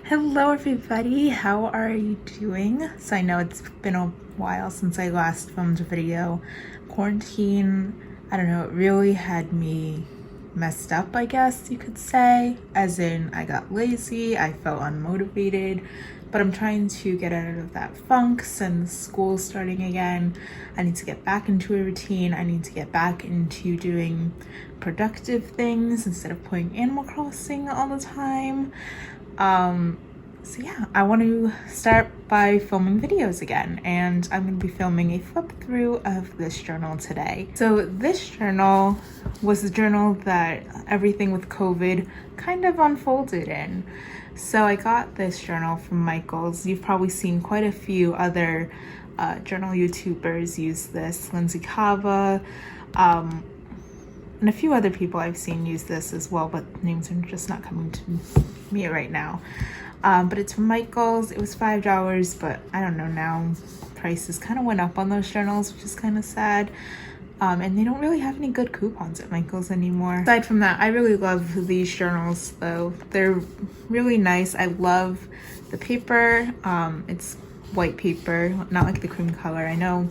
Hello everybody, how are you doing? So I know it's been a while since I last filmed a video. Quarantine, I don't know, it really had me messed up, I guess you could say. As in, I got lazy, I felt unmotivated, but I'm trying to get out of that funk since school's starting again. I need to get back into a routine. I need to get back into doing productive things instead of playing Animal Crossing all the time. So yeah, I want to start by filming videos again, and I'm going to be filming a flip through of this journal today. So this journal was the journal that everything with COVID kind of unfolded in. So I got this journal from Michael's. You've probably seen quite a few other journal YouTubers use this. Lindsay Cava, and a few other people I've seen use this as well, but names are just not coming to me right now. But it's from Michael's. It was $5, but I don't know, now prices kind of went up on those journals, which is kind of sad. And they don't really have any good coupons at Michael's anymore. Aside from that, I really love these journals though. They're really nice. I love the paper. It's white paper, not like the cream color. I know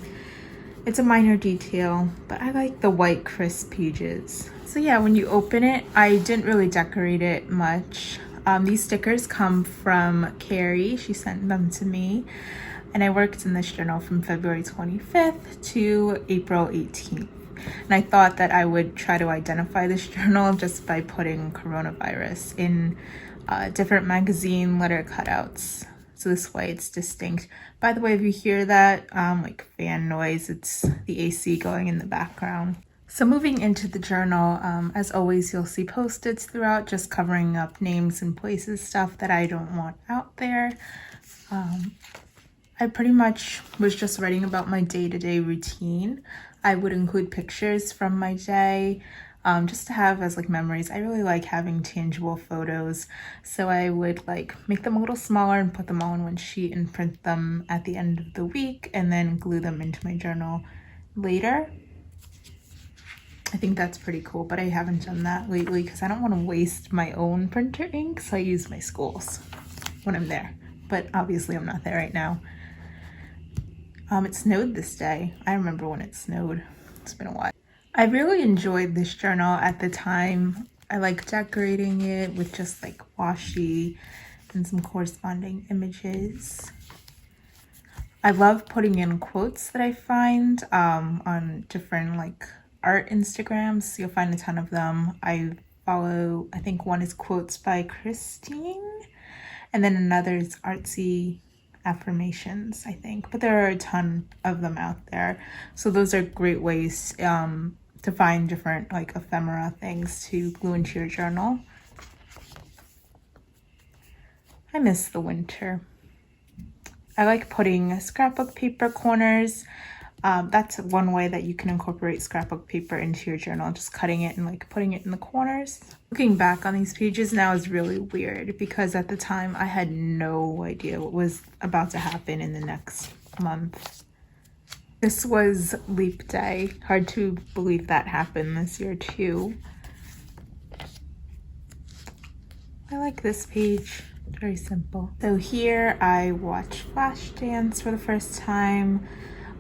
it's a minor detail, but I like the white crisp pages. So yeah, when you open it, I didn't really decorate it much. These stickers come from Carrie. She sent them to me, and I worked in this journal from February 25th to April 18th. And I thought that I would try to identify this journal just by putting coronavirus in different magazine letter cutouts. So this way it's distinct. By the way, if you hear that like fan noise, it's the AC going in the background. So moving into the journal, as always, you'll see post-its throughout, just covering up names and places, stuff that I don't want out there. I pretty much was just writing about my day-to-day routine. I would include pictures from my day, just to have as like memories. I really like having tangible photos, so I would like make them a little smaller and put them all in one sheet and print them at the end of the week and then glue them into my journal later. I think that's pretty cool, but I haven't done that lately because I don't want to waste my own printer ink, so I use my school's when I'm there. But obviously I'm not there right now. It snowed this day. I remember when it snowed. It's been a while. I really enjoyed this journal at the time. I like decorating it with just like washi and some corresponding images. I love putting in quotes that I find on different like art Instagrams. You'll find a ton of them. I follow, I think one is quotes by Christine, and then another is artsy affirmations, I think, but there are a ton of them out there. So those are great ways to find different like ephemera things to glue into your journal. I miss the winter. I like putting scrapbook paper corners. That's one way that you can incorporate scrapbook paper into your journal, just cutting it and like putting it in the corners. Looking back on these pages now is really weird because at the time I had no idea what was about to happen in the next month. This was Leap Day. Hard to believe that happened this year too. I like this page. Very simple. So here I watch Flashdance for the first time.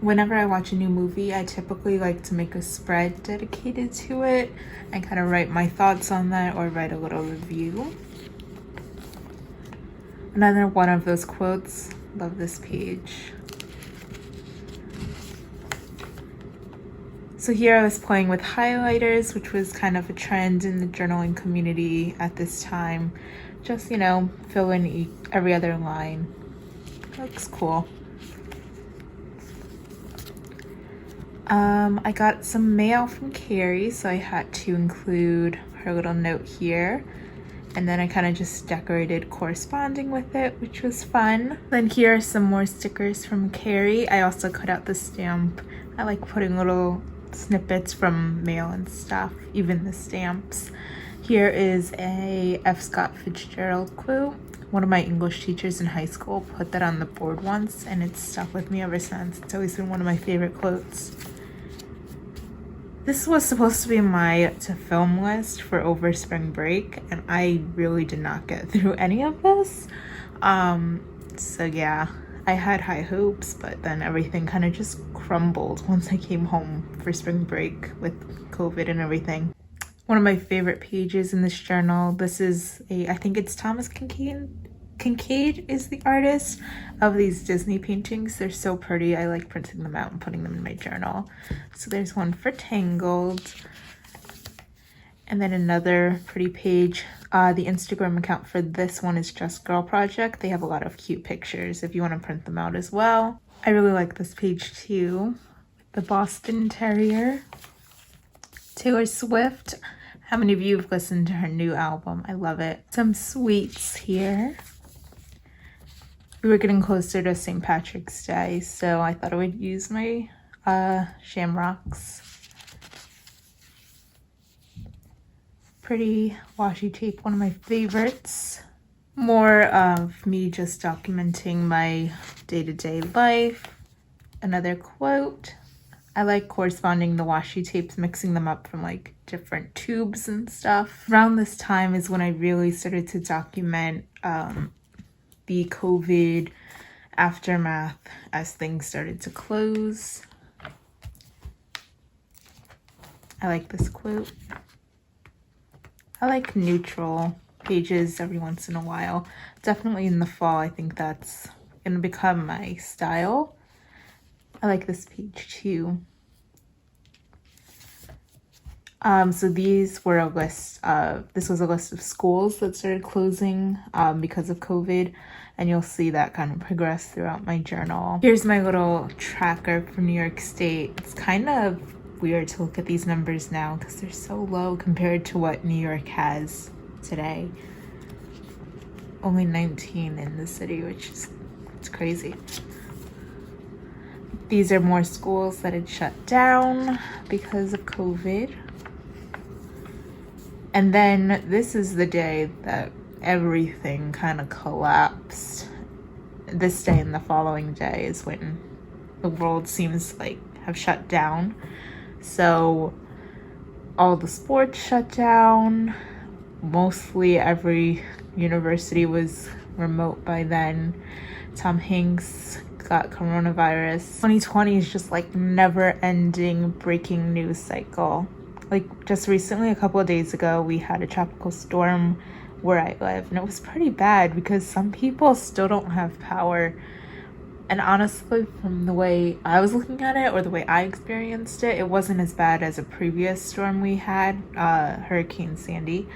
Whenever I watch a new movie, I typically like to make a spread dedicated to it and kind of write my thoughts on that or write a little review. Another one of those quotes. Love this page. So here I was playing with highlighters, which was kind of a trend in the journaling community at this time. Just, you know, fill in every other line. Looks cool. I got some mail from Carrie, so I had to include her little note here. And then I kind of just decorated corresponding with it, which was fun. Then here are some more stickers from Carrie. I also cut out the stamp. I like putting little snippets from mail and stuff, even the stamps. Here is a F. Scott Fitzgerald quote. One of my English teachers in high school put that on the board once, and it's stuck with me ever since. It's always been one of my favorite quotes. This was supposed to be my to film list for over spring break, and I really did not get through any of this. So yeah, I had high hopes, but then everything kind of just crumbled once I came home for spring break with COVID and everything. One of my favorite pages in this journal, this is I think it's Thomas Kincaid. Kincaid is the artist of these Disney paintings. They're so pretty. I like printing them out and putting them in my journal. So there's one for Tangled. And then another pretty page. The Instagram account for this one is Just Girl Project. They have a lot of cute pictures if you want to print them out as well. I really like this page too. The Boston Terrier. Taylor Swift. How many of you have listened to her new album? I love it. Some sweets here. We were getting closer to St. Patrick's Day, so I thought I would use my shamrocks. Pretty washi tape, one of my favorites. More of me just documenting my day-to-day life. Another quote. I like corresponding the washi tapes, mixing them up from like different tubes and stuff. Around this time is when I really started to document the COVID aftermath as things started to close. I like this quote. I like neutral pages every once in a while. Definitely in the fall, I think that's gonna become my style. I like this page too. So these were a list of, this was a list of schools that started closing because of COVID, and you'll see that kind of progress throughout my journal. Here's my little tracker for New York State. It's kind of weird to look at these numbers now because they're so low compared to what New York has today. Only 19 in the city, which is, it's crazy. These are more schools that had shut down because of COVID. And then this is the day that everything kind of collapsed. This day and the following day is when the world seems to like have shut down. So all the sports shut down. Mostly every university was remote by then. Tom Hanks got coronavirus. 2020 is just like never-ending breaking news cycle. Like just recently, a couple of days ago, we had a tropical storm where I live, and it was pretty bad because some people still don't have power. And honestly, from the way I was looking at it or the way I experienced it, it wasn't as bad as a previous storm we had, Hurricane Sandy.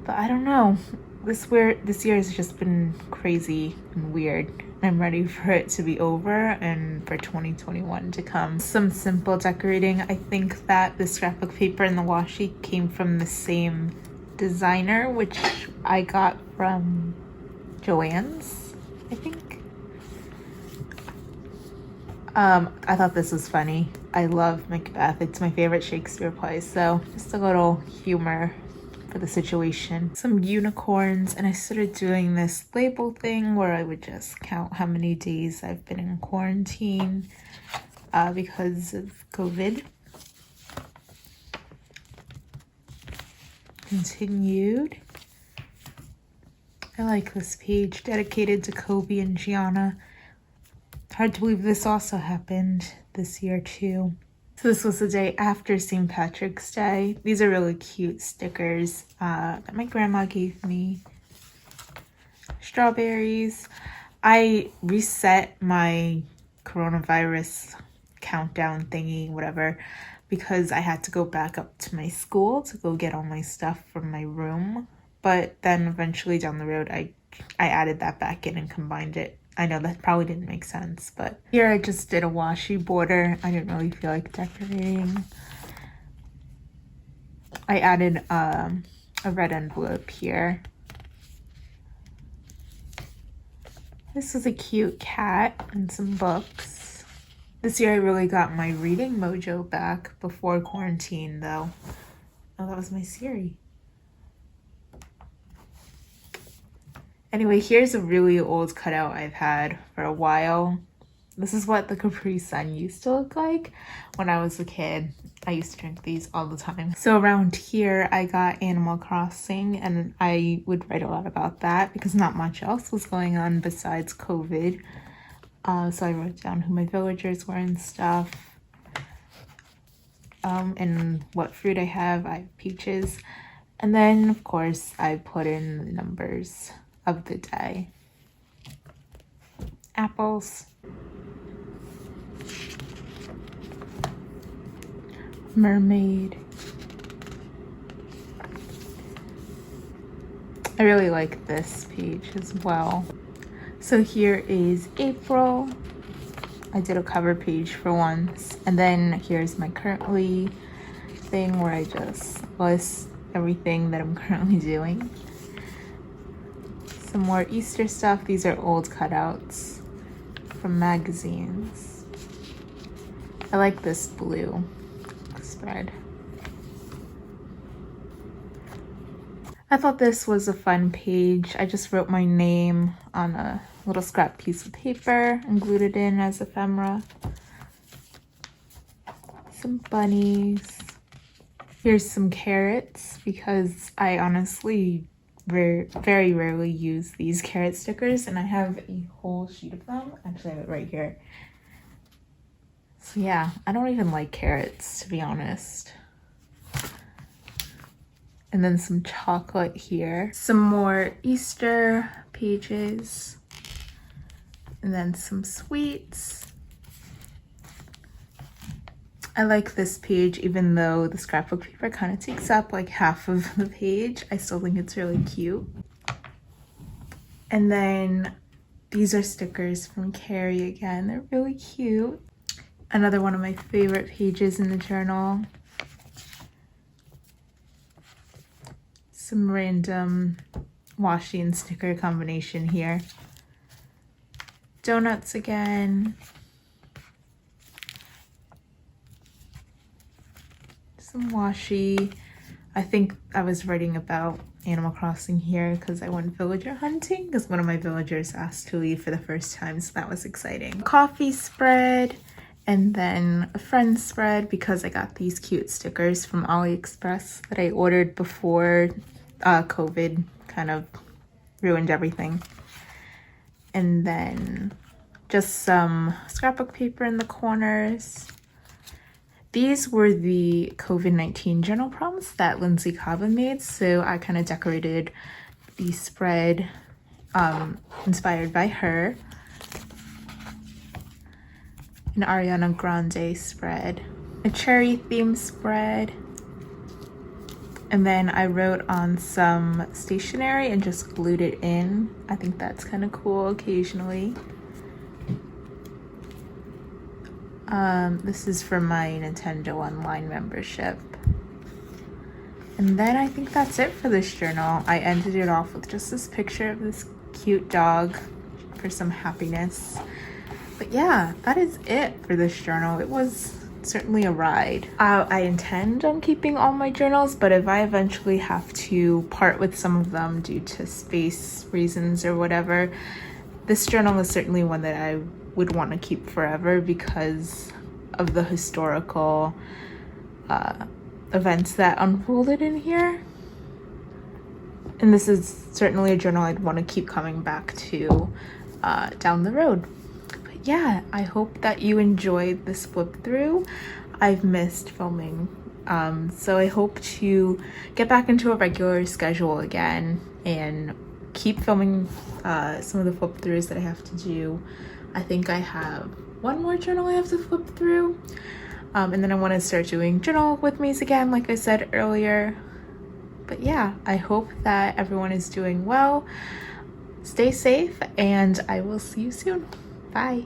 But I don't know. This year has just been crazy and weird. I'm ready for it to be over and for 2021 to come. Some simple decorating. I think that the scrapbook paper and the washi came from the same designer, which I got from Joann's, I think. I thought this was funny. I love Macbeth. It's my favorite Shakespeare play, so just a little humor for the situation. Some unicorns, and I started doing this label thing where I would just count how many days I've been in quarantine because of COVID. Continued. I like this page dedicated to Kobe and Gianna. Hard to believe this also happened this year too. So this was the day after St. Patrick's Day. These are really cute stickers that my grandma gave me. Strawberries. I reset my coronavirus countdown thingy, whatever, because I had to go back up to my school to go get all my stuff from my room. But then eventually down the road, I added that back in and combined it. I know that probably didn't make sense, but here I just did a washi border. I didn't really feel like decorating. I added a red envelope here. This is a cute cat and some books. This year I really got my reading mojo back before quarantine though. Oh, that was my Siri. Anyway, here's a really old cutout I've had for a while. This is what the Capri Sun used to look like when I was a kid. I used to drink these all the time. So around here, I got Animal Crossing, and I would write a lot about that because not much else was going on besides COVID. So I wrote down who my villagers were and stuff. And what fruit I have. I have peaches. And then, of course, I put in the numbers of the day. Apples. Mermaid. I really like this page as well. So here is April. I did a cover page for once. And then here's my currently thing where I just list everything that I'm currently doing. Some more Easter stuff. These are old cutouts from magazines. I like this blue spread. I thought this was a fun page. I just wrote my name on a little scrap piece of paper and glued it in as ephemera. Some bunnies. Here's some carrots because I honestly very rarely use these carrot stickers, and I have a whole sheet of them. Actually, I have it right here. So yeah, I don't even like carrots, to be honest. And then some chocolate here. Some more Easter pages. And then some sweets. I like this page, even though the scrapbook paper kind of takes up like half of the page. I still think it's really cute. And then these are stickers from Carrie again. They're really cute. Another one of my favorite pages in the journal. Some random washi and sticker combination here. Donuts again. Some washi. I think I was writing about Animal Crossing here because I went villager hunting because one of my villagers asked to leave for the first time, so that was exciting. Coffee spread, and then a friend spread because I got these cute stickers from AliExpress that I ordered before COVID kind of ruined everything. And then just some scrapbook paper in the corners. These were the COVID-19 journal prompts that Lindsay Cava made, so I kind of decorated the spread inspired by her. An Ariana Grande spread. A cherry theme spread. And then I wrote on some stationery and just glued it in. I think that's kind of cool occasionally. This is for my Nintendo Online membership. And then I think that's it for this journal. I ended it off with just this picture of this cute dog for some happiness. But yeah, that is it for this journal. It was certainly a ride. I intend on keeping all my journals, but if I eventually have to part with some of them due to space reasons or whatever, this journal is certainly one that I would want to keep forever because of the historical events that unfolded in here. And this is certainly a journal I'd want to keep coming back to down the road. But yeah, I hope that you enjoyed this flip through. I've missed filming, so I hope to get back into a regular schedule again and keep filming some of the flip throughs that I have to do. I think I have one more journal I have to flip through, and then I want to start doing journal with me's again, like I said earlier. But yeah, I hope that everyone is doing well. Stay safe, and I will see you soon. Bye.